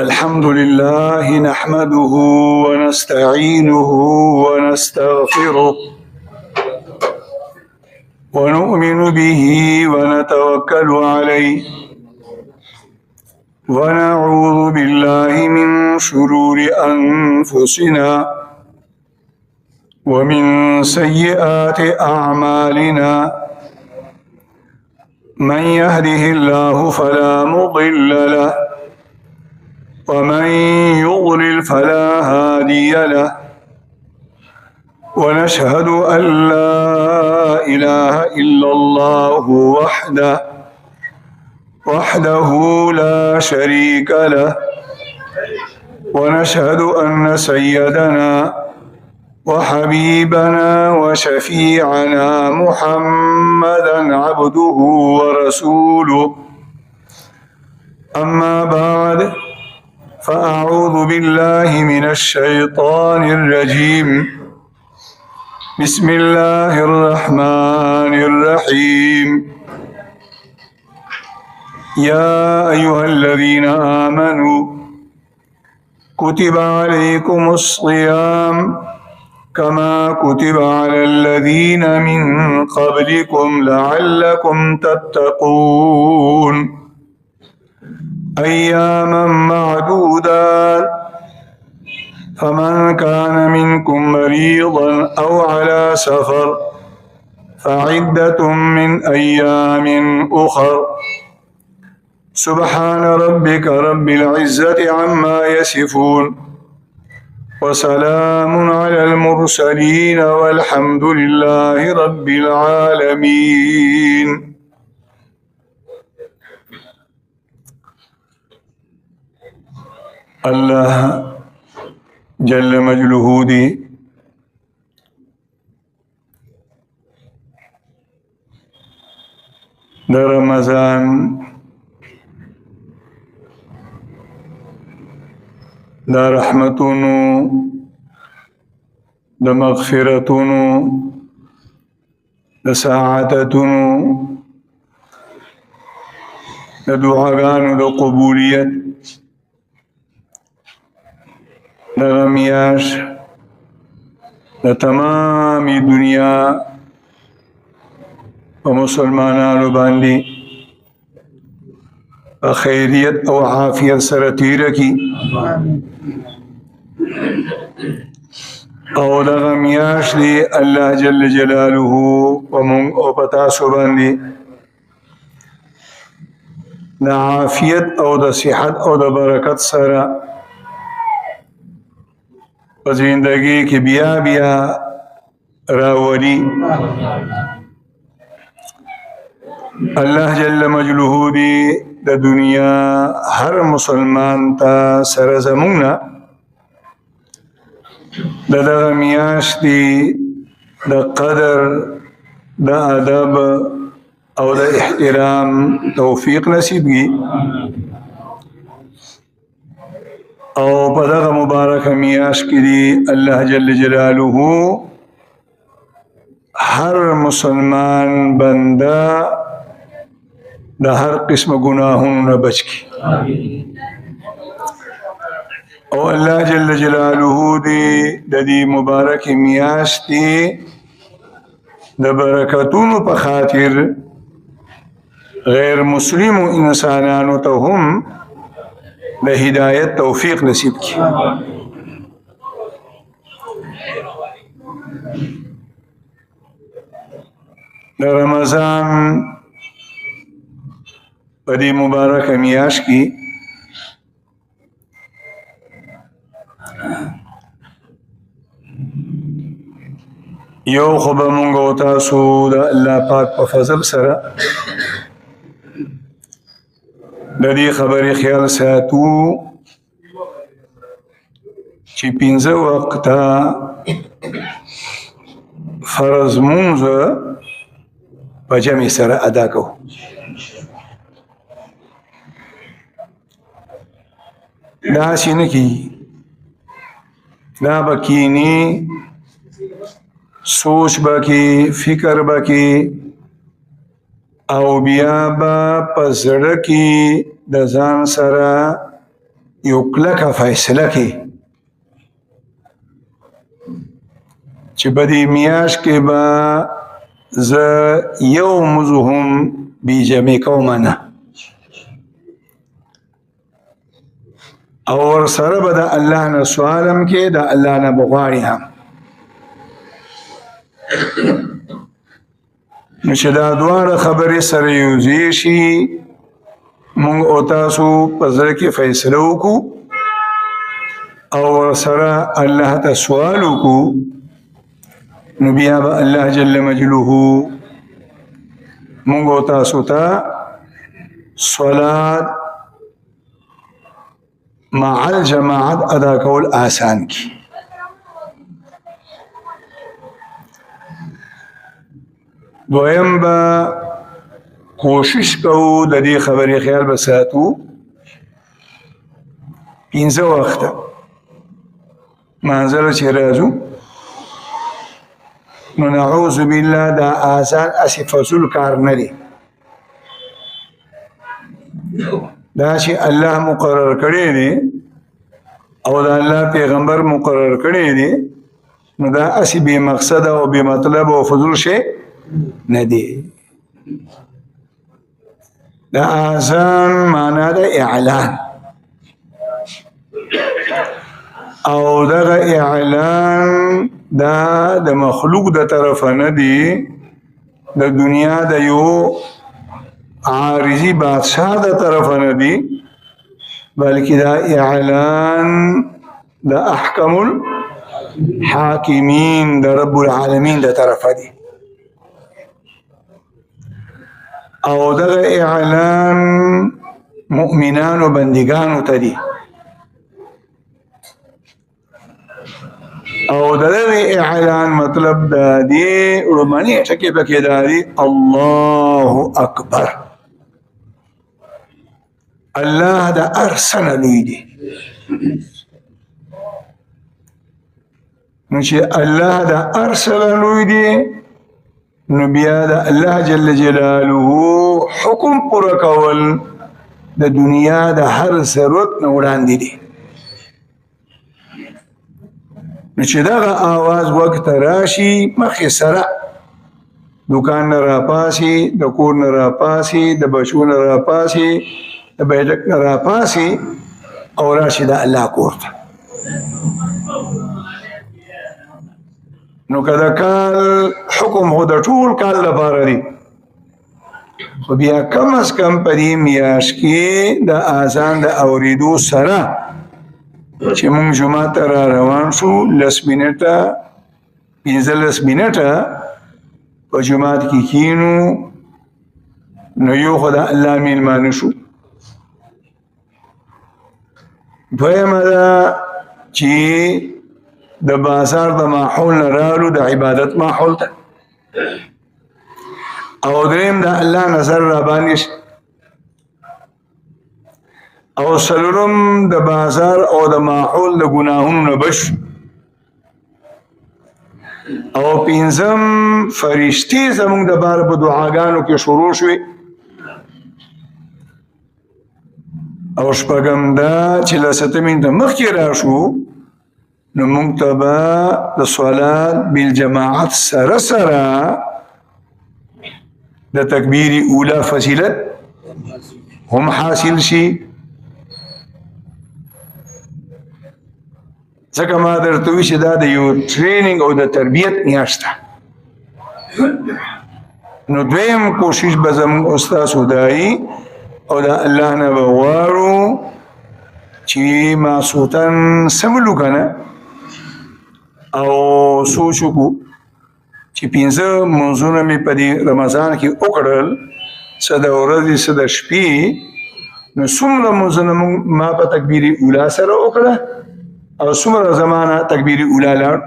الحمد لله نحمده ونستعينه ونستغفره ونؤمن به ونتوكل عليه ونعوذ بالله من شرور أنفسنا ومن سيئات أعمالنا من يهده الله فلا مضل له ومن يضلل فلا هادي له ونشهد أن لا إله إلا الله وحده لا شريك له ونشهد أن سيدنا وحبيبنا وشفيعنا محمدا عبده ورسوله أما بعد فأعوذ بالله من الشيطان الرجيم بسم الله الرحمن الرحيم يا أيها الذين آمنوا كتب عليكم الصيام كما كتب على الذين من قبلكم لعلكم تتقون أياما معدودات فمن كان منكم مريضا أو على سفر فعدة من أيام أخر سبحان ربك رب العزة عما يصفون وسلام على المرسلين والحمد لله رب العالمين. الله جل مجله دی در رمضان دا رحمتونو دا مغفرتونو دا سعادتونو دا دعاگانو دا قبولیت دا میاش دا تمامی دنیا و مسلمانانو باندی خیریت او عافیت سره تیر کی او دغه میاش دی الله جل جلاله و مونږ او پتا سو باندې د عافیت او د صحت او د برکت سره په زندگی کې بیا بیا راولي. الله جل مجله دی د دنیا هر مسلمان ته سره زمونږ د دغه میاشت دی د قدر د ادب او د احترام توفیق نصیب کی او په دغه مبارک میاشت کې دی الله جل جلاله هر مسلمان بنده د هر قسم گناهونو نه بچ کی او الله جل جلاله دی د دې مبارک میاشت دی د برکتونو په خاطر غیر مسلم انسانانو ته هم د هدایت توفیق نصیب کی. د رمضان په دې مبارک میاشت کې یو خو به مونږ او تاسو د الله پاک په فضل سره د دې خبرې خیال ساتو چې 15 وخته فرض مونږ په جمع سره ادا کوو. دا سینه کی دا بکینی سوچ بکی فکر بکی او بیا با پزړه کې د ځان سره یو کلکه فیصله کې چې په دې میاشت کې به زه یو موضوع هم بیجمع کوم نه او ورسره به د الله نه سوالم کې د الله نه بغواړي هم نو چې دا دواړه خبرې سره یوځای شي مونږ او تاسو په زړه کې فیصله وکړو او ورسره الله ته سوال وکړو نو بیا به الله جل مجلوه مونږ او تاسو ته صلات مع الجماعت ادا کول آسان کی دویم با کوشش کوو د دې خبرې خیال به ساتو 15 وخته منزل چې راځو نو نعوذ بالله دا آسان اسی فضل کار نه دی دا چې الله مقرر کړی دی او دا الله پیغمبر مقرر کړی دی نو دا اسی بے مقصد او بے مطلب او فضل شي نه دی دا آذان معنا د اعلان او دغه اعلان دا د مخلوق د طرف نه دی د دنیا د یو عارضی بادشاہ د طرف نه دی بلکې دا اعلان د احکم الحاکمین د رب العالمین د طرف دی او دغه اعلان مؤمنان و بندگانو ته دی او دغه اعلان مطلب دا دی رومانی ټکی پکې دا دی الله اکبر الله دا ارسن لوی دی نو چې الله دا ارسل لوی دی نو بیا د الله جل جلاله حکم پر کول د دنیا د هر ضرورت نه وړاندې دي نو چې دغه آواز وخت راشي مخې سره دکان نه راپاسي د کور نه راپاسي د بچو نه راپاسي د بیٹک نه راپاسي او راشي د الله کور ته نو کدا کال حکم هو د ټول کال لپاره دی خو بیا کم از کم په دې میاشت کې د اذان د اوریدو سره چې موږ جمعه ته را روان شو 10 منټه 15 منټه په جمعه کې کینو نو یو خدای الله میلمانه شو دویمه دا چې د بازار د ماحول نه رالو د عبادت ماحول ته او دریم د الله نظر را باندې او سلورم د بازار او د ماحول د ګناهونو نه بچ او پنځم فرشتي زموږ د بار په دعاګانو کې شروع شوي او شپږم دا چې لسته منټه مخکې راشو نو موږ ته به د صلات بالجماعت سره سره د تکبیر اوله فضیلت هم حاصل شي ځکه ما درته وی چې دا د یو ټریننګ او د تربیت میاشت ده نو دویم کوشش به زموږ استاد خدایي او د الله نه به غواړو چې ماسوتن سملو کنه او سوچ وکړو چې 15 منځونه مې په دې رمضان کې وکړل څه د ورځې څه د شپې نو څومره منځونه ما په تکبیر اوله سره وکړه او څومره زمانه تکبیر اوله لاړ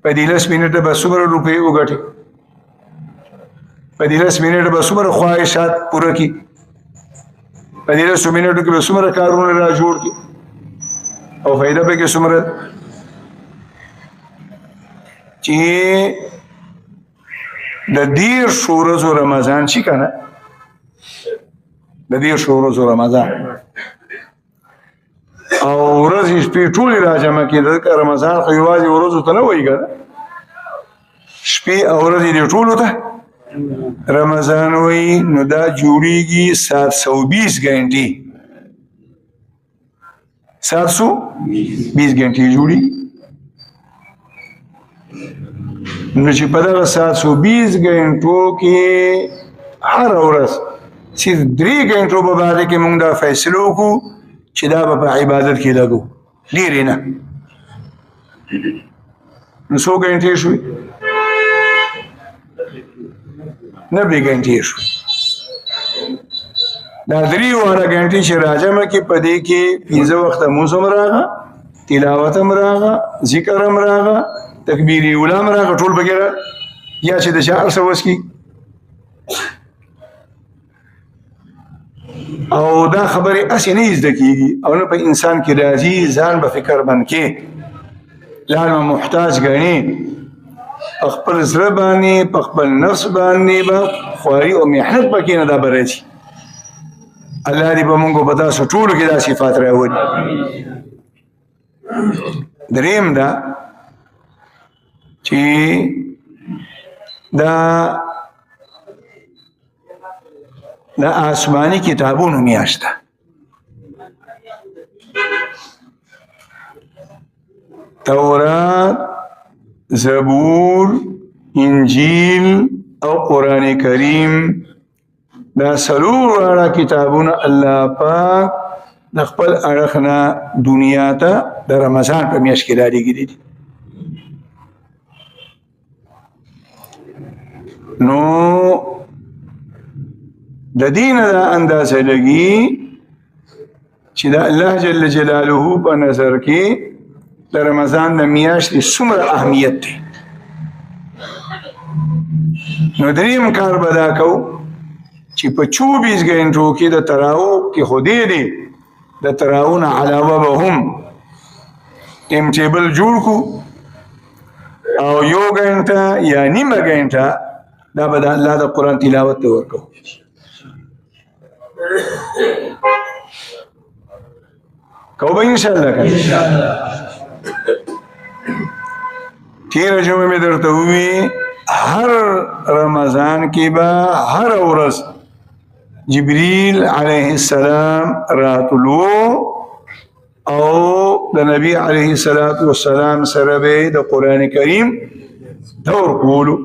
په دې 10 منټه به څومره روپۍ وګټي په دې 10 منټه به څومره خواهشات پوره کړي په دې 10 منټو کې به څومره کارونه را جوړ کړي او فائدہ به کې څومره چې د دې شورو رمضان چې کنه د دې شورو رمضان او ورځې شپې ټولې راجمع کېدل که رمضان خو یوازې ورځو ته نه وایي که نه شپې او ورځې دې ټولو ته رمضان وایي نو دا جوړیږي 720 घंटे 720 घंटे جوړي نو چې په دغه 720 घंटो کې هر ورځ صرف 3 घंटो په باندې کې موږ دا فیصله وکړو چې دا به په عبادت کې لګو ډېرې نه نو څو घंटे شوي 90 घंटे شوي دا 3 واره घंटे چې راجمه کې په دې کې 15 وخته مونځ هم راغه تلاوت هم راغه ذکر هم راغه تکبیر اوله هم راغه ټول بغیر یا چې د شهر سوس کې او دا خبرې اسی نه زده کیږي او نه په انسان کې راځي ځان به فکر باندې کې لاله محتاج غني خپل زړه باندې په خپل نفس باندې به خواري او محنت پکې نه دا برېږي الله دې په موږ په تاسو ټول کې دا صفات راوړي دریم دا چې دا آسمانی کتابونو میاشته تورات زبور انجیل او قرآن کریم دا سلور واړه کتابونه الله پاک د خپل اړخ نه دنیا ته د رمضان په میاشت کې رالیږلي دي نو د دین دا اندازه لګي چې د الله جل جلاله په نظر کې د رمضان د میاشتې څومره اهمیت دی نو دریم کار به دا کوو چې په 24 घंटो کې د تراویح کې خودی دی د تراویح نه علاوه به هم ټیم ټیبل جوړ کو او یو غنټه یا نیمه غنټه دا به د الله د قرآن تلاوت ته ورکو کوبه ان شاء الله تیر جمعه می درته وی هر رمضان کې به هر ورځ جبريل عليه السلام راتلو او د نبی عليه الصلاه والسلام سره به د قران کریم دور کولو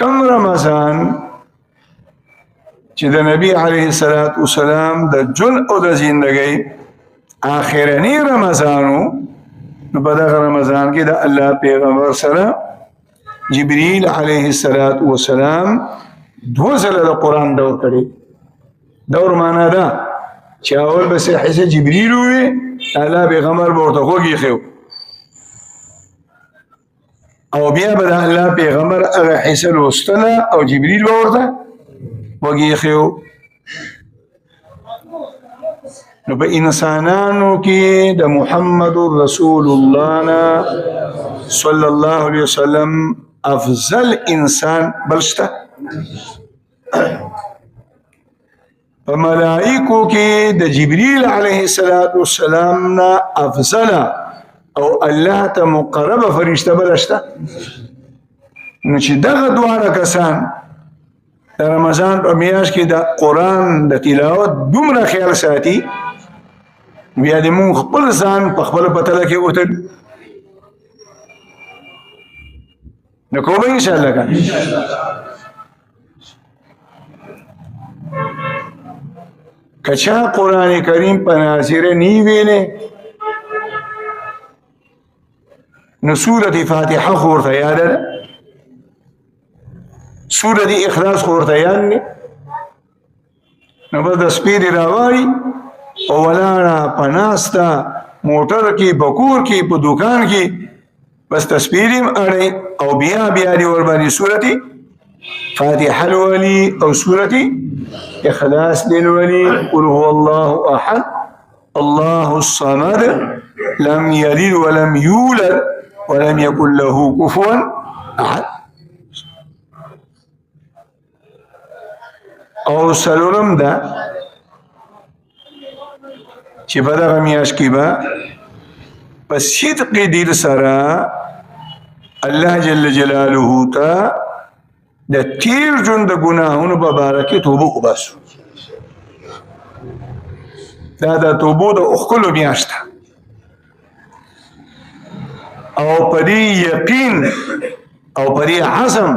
کم رمضان چې د نبی عليه الصلاه والسلام د جن او د زندګۍ آخرنی رمضانو نو په دغه رمضان کې د الله پیغمبر سره جبريل عليه الصلاه والسلام دو ځله د قران دور کړي دور معنا دا چې اول به حصه جبريل وي الله پیغمبر ورته خوږي خو او بیا به الله پیغمبر هغه حصه لوستله او جبريل ورته وږي خو نو په انسانانو کې د محمد رسول الله صلی الله علیه وسلم افضل انسان بلشته په ملائکو کې د جبريل عليه السلام نه افضل او الله ته مقربه فرشته بلشته نو چې دغه دواړه کسان د رمضان په میاشت کې د قران د تلاوت دومره خیال ساتي بیا دې مونږ خپل ځان په خپل پتله کې وتل نو کومه ان شاء الله ان شاء الله کچا قران کریم په ناظره نی ویلې نو سوره فاتحه خورته یاد ده سوره اخلاص خورته یاد نه نو بس د سپیډ راوړي او ولاړه پناستا موټر کې بکور کې په دکان کې بس تسبیحم اړي او بیا دی ور باندې سورتي فاتحه الولي او سورتي اخلاص للولي قل هو الله احد الله الصمد لم يلد ولم يولد ولم يكن له كفوا احد او سلورم دا چې په دغه میاشت کې به په صدق دل سره الله جل جلاله ته د تیر ژوند د ګناهونو په باره کې توبه وباسو. دا د توبو د اخکلو میاشت ده او په دې یقین او په دې عزم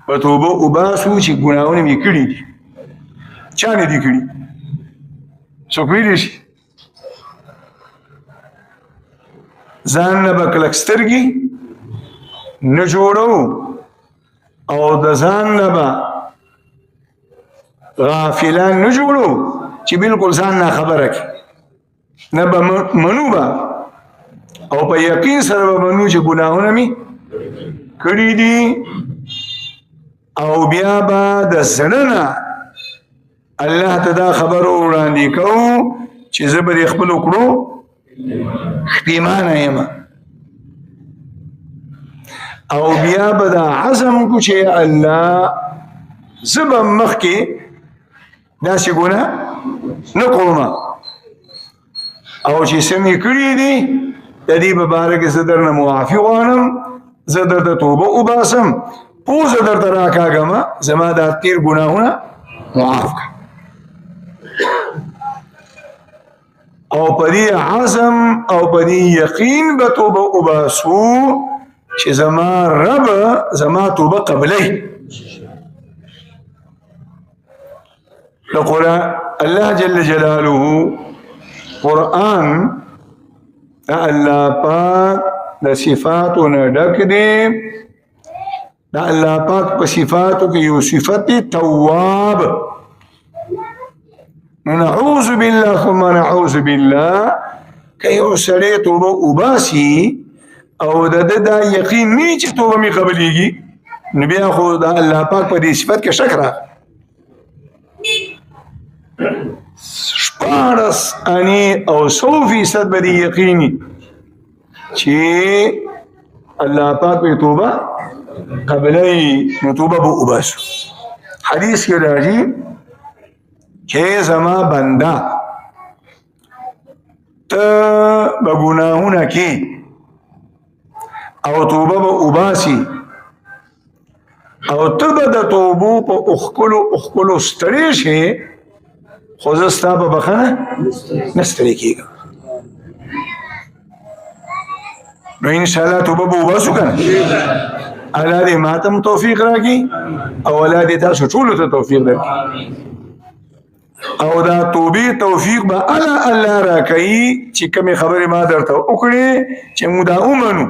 په توبه وباسو چې ګناهونه مې کړي دي. چا نه دي کړي؟ څوک ویلی شي؟ ځان نه به کلک سترګې نه جوړو او د ځان نه به غافلان نه جوړو چې بالکل ځان نه خبره کړي، نه به منو به او په یقین سره به منو چې ګناهونه مې کړي دي او بیا به د زړه نه الله ته دا خبر وړاندې کوو چې زه به د خپلو کړو پښیمانه یم او بیا به دا عزم کو چې الله زه به مخکې داسې ګناه نه کوم او چې څه مې کړي دي د دې په باره کې زه درنه معافي غواړم، زه درته توبه وباسم، پوزه درته راکاږم، زما دا تیر ګناهونه معاف کړه. او په دې عزم او په دې یقین به توبه وباسو چې زما رب زما توبه قبلې. لقرآن الله جل جلاله قرآن الله پاک د صفاتو نه ډک دی. د الله پاک په صفاتو کې یو صفت تواب. نعوذ بالله ثم نعوذ بالله که یو سړی توبه وباسي او د دا یقین نه چې توبه مې قبلېږي نو بیا خو د الله پاک په دې صفت کې شک راغی. 100% به دې یقیني چې الله پاک په توبه قبلې نو توبه به وباسو. حدیث کې راځي چې زما بنده ته به ګناهونه کې او توبه به وباسي او ته به د توبو په اخکلو ستړی شې خو زه ستا په بخښنه نه ستړی کېږم. نو انشاءالله توبه به وباسو که نه؟ الله دې ما ته هم توفیق راکړي او الله دې تاسو ټولو ته توفیق درکړي او دا توبې توفیق به الله راکوي چې کومې خبرې ما درته وکړې چې موږ دا ومنو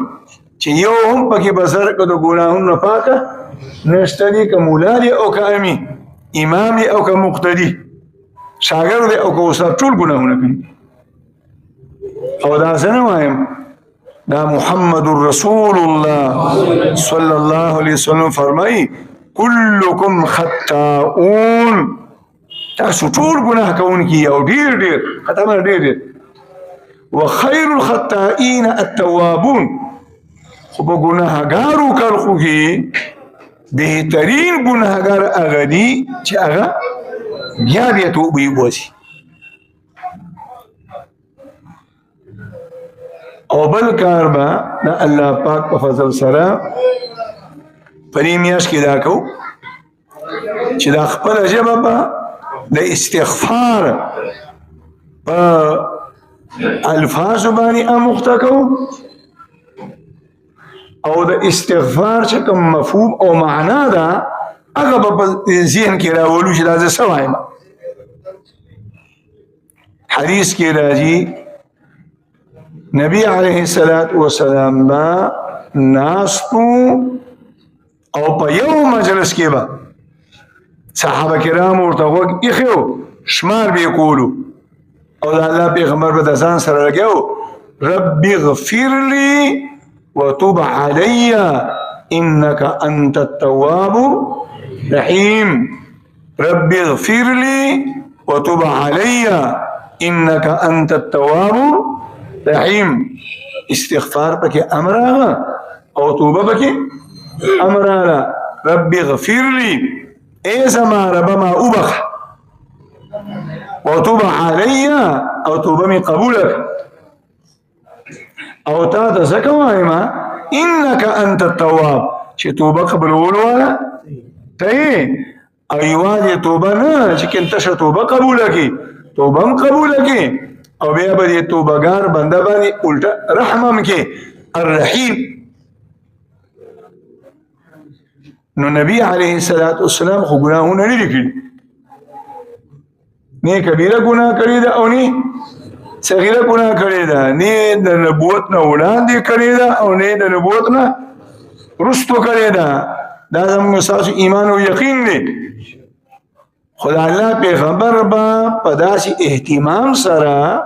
چې یو هم پکې بسر که د ګناهونو نه پاکه نشته دي، که مولا دی او که امي، امام دی او که مقتدي، شاګرد دی او که استاد، ټول ګناهونه کوي. او دا زه نه وایم، دا محمد رسول الله صلی الله علیه وسلم فرمایي کلکم خطاؤون، تاسو ټول ګناه کوونکي او ډېر خطا ډېر وخیر الخطائین التوابون. خو په ګناهګارو خلقو کې بهترین ګناهګار هغه دي چې هغه بیا توبه وباسي. او بل کار به د الله پاک په فضل سره په دې میاشت کې دا کوو چې دا خپله ژبه به د استغفار په الفاظو باندې اموخته کوو او د استغفار چې کوم مفهوم او معنا ده هغه به په ذهن کې راولو چې دا زه څه وایم. حدیث کې راځي نبی علیه السلام با ناستو او په یو مجلس کې به صحابه کرام ورته غوږ ایښی شمار به یې کولو او د الله پیغمبر به د ځان سره لګیا رب اغفر لي وتوب علي انك انت التواب الرحيم. رب اغفر لي وتوب علي انك انت التواب الرحيم. استغفار پکې امر او توبه پکې امر. رب اغفر لي اے زما رب ما وبخ وتوب علی او توبه می قبولک او تا ته څه کوم انک انت التواب چې توبه قبولولو والا ته او یوازې توبه نه چې کله ته توبه قبوله کی توبه هم قبوله کی او بیا به توبهګار بنده باندې الټا رحم هم کی الرحیم. نو نبی علیه الصلاۃ والسلام خو ګناهونه نه لیکي نه کبیره ګناه کړی دا او نه صغیره ګناه کړی دا نه د نبوت نه وړاندې کړی دا او نه د نبوت نه رستو کړی دا دا زموږ ساسو ایمان او یقین دی. خدای الله پیغمبر با په داسې اهتمام سره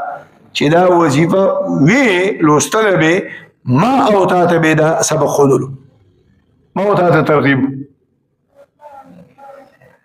چې دا وظیفه وی لوستل به ما او تا ته به دا سبق خودلو ما او تا ته ترغیب